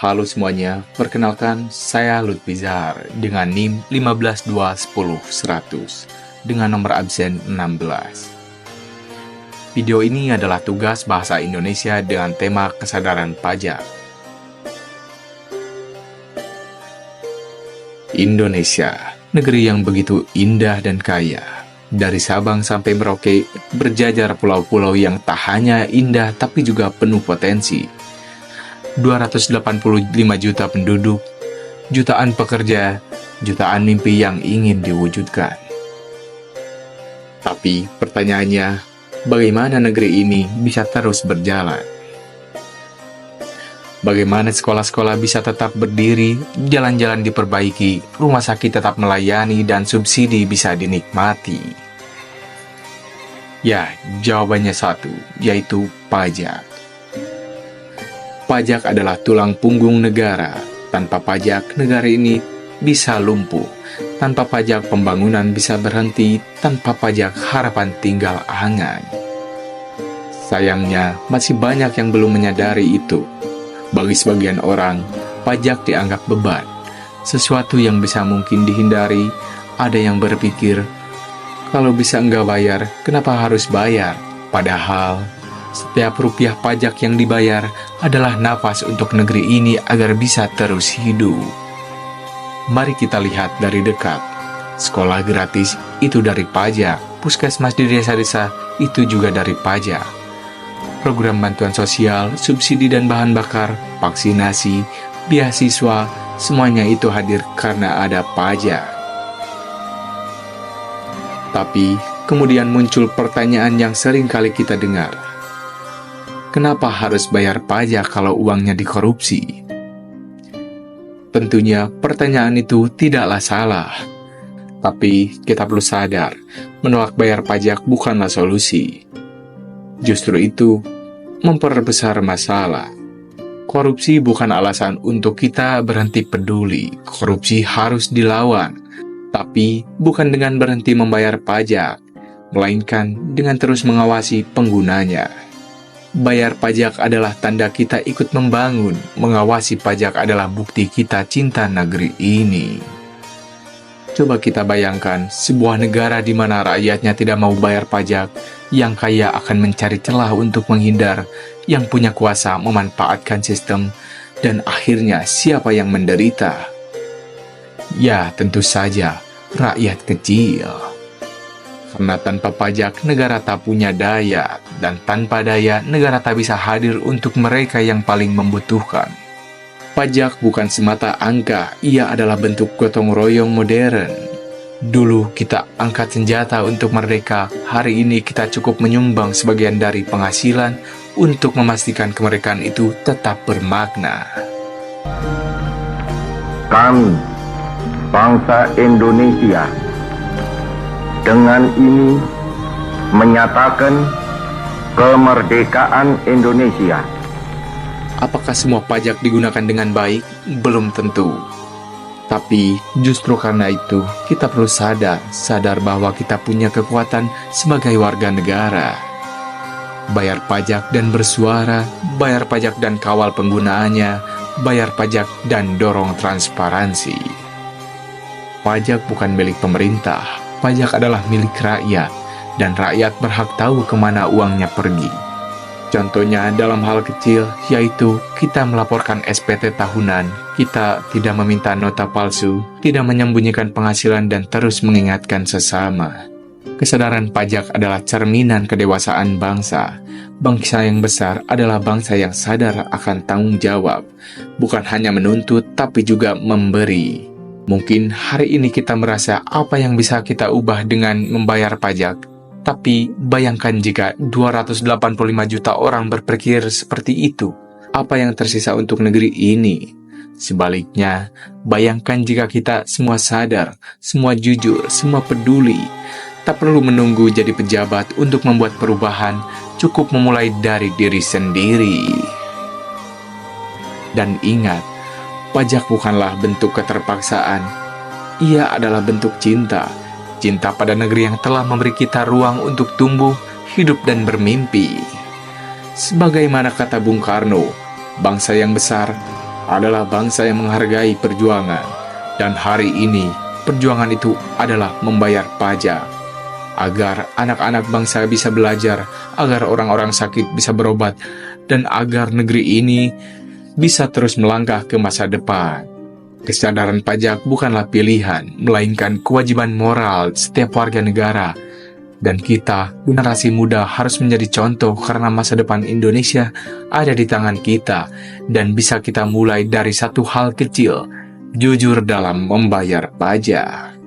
Halo semuanya, perkenalkan saya Lutfi Zahar dengan NIM 15210-100 dengan nomor absen 16. Video ini adalah tugas bahasa Indonesia dengan tema kesadaran pajak. Indonesia, negeri yang begitu indah dan kaya. Dari Sabang sampai Merauke, berjajar pulau-pulau yang tak hanya indah tapi juga penuh potensi. 285 juta penduduk, jutaan pekerja, jutaan mimpi yang ingin diwujudkan. Tapi pertanyaannya, bagaimana negeri ini bisa terus berjalan? Bagaimana sekolah-sekolah bisa tetap berdiri, jalan-jalan diperbaiki, rumah sakit tetap melayani, dan subsidi bisa dinikmati? Ya, jawabannya satu, yaitu pajak. Pajak adalah tulang punggung negara. Tanpa pajak, negara ini bisa lumpuh. Tanpa pajak, pembangunan bisa berhenti. Tanpa pajak, harapan tinggal angan. Sayangnya, masih banyak yang belum menyadari itu. Bagi sebagian orang, pajak dianggap beban. Sesuatu yang bisa mungkin dihindari. Ada yang berpikir, kalau bisa enggak bayar, kenapa harus bayar? Padahal, setiap rupiah pajak yang dibayar adalah nafas untuk negeri ini agar bisa terus hidup. Mari kita lihat dari dekat. Sekolah gratis itu dari pajak, puskesmas di desa-desa itu juga dari pajak. Program bantuan sosial, subsidi dan bahan bakar, vaksinasi, beasiswa, semuanya itu hadir karena ada pajak. Tapi, kemudian muncul pertanyaan yang sering kali kita dengar. Kenapa harus bayar pajak kalau uangnya dikorupsi? Tentunya pertanyaan itu tidaklah salah. Tapi kita perlu sadar, menolak bayar pajak bukanlah solusi. Justru itu, memperbesar masalah. Korupsi bukan alasan untuk kita berhenti peduli. Korupsi harus dilawan. Tapi bukan dengan berhenti membayar pajak, melainkan dengan terus mengawasi penggunanya. Bayar pajak adalah tanda kita ikut membangun. Mengawasi pajak adalah bukti kita cinta negeri ini. Coba kita bayangkan sebuah negara di mana rakyatnya tidak mau bayar pajak, yang kaya akan mencari celah untuk menghindar, yang punya kuasa memanfaatkan sistem, dan akhirnya siapa yang menderita? Ya, tentu saja, rakyat kecil. Karena tanpa pajak, negara tak punya daya, dan tanpa daya, negara tak bisa hadir untuk mereka yang paling membutuhkan. Pajak bukan semata angka, ia adalah bentuk gotong royong modern. Dulu kita angkat senjata untuk merdeka, hari ini kita cukup menyumbang sebagian dari penghasilan untuk memastikan kemerdekaan itu tetap bermakna. Kami, bangsa Indonesia, dengan ini menyatakan kemerdekaan Indonesia. Apakah semua pajak digunakan dengan baik? Belum tentu. Tapi justru karena itu, kita perlu sadar bahwa kita punya kekuatan sebagai warga negara. Bayar pajak dan bersuara, bayar pajak dan kawal penggunaannya, bayar pajak dan dorong transparansi. Pajak bukan milik pemerintah, pajak adalah milik rakyat, dan rakyat berhak tahu kemana uangnya pergi. Contohnya dalam hal kecil, yaitu kita melaporkan SPT tahunan, kita tidak meminta nota palsu, tidak menyembunyikan penghasilan, dan terus mengingatkan sesama. Kesadaran pajak adalah cerminan kedewasaan bangsa. Bangsa yang besar adalah bangsa yang sadar akan tanggung jawab, bukan hanya menuntut, tapi juga memberi. Mungkin hari ini kita merasa apa yang bisa kita ubah dengan membayar pajak. Tapi bayangkan jika 285 juta orang berpikir seperti itu. Apa yang tersisa untuk negeri ini? Sebaliknya, bayangkan jika kita semua sadar, semua jujur, semua peduli. Tak perlu menunggu jadi pejabat untuk membuat perubahan, cukup memulai dari diri sendiri. Dan ingat, pajak bukanlah bentuk keterpaksaan. Ia adalah bentuk cinta. Cinta pada negeri yang telah memberi kita ruang untuk tumbuh, hidup, dan bermimpi. Sebagaimana kata Bung Karno, bangsa yang besar adalah bangsa yang menghargai perjuangan. Dan hari ini, perjuangan itu adalah membayar pajak. Agar anak-anak bangsa bisa belajar, agar orang-orang sakit bisa berobat, dan agar negeri ini bisa terus melangkah ke masa depan. Kesadaran pajak bukanlah pilihan, melainkan kewajiban moral setiap warga negara. Dan kita, generasi muda, harus menjadi contoh karena masa depan Indonesia ada di tangan kita. Dan bisa kita mulai dari satu hal kecil, jujur dalam membayar pajak.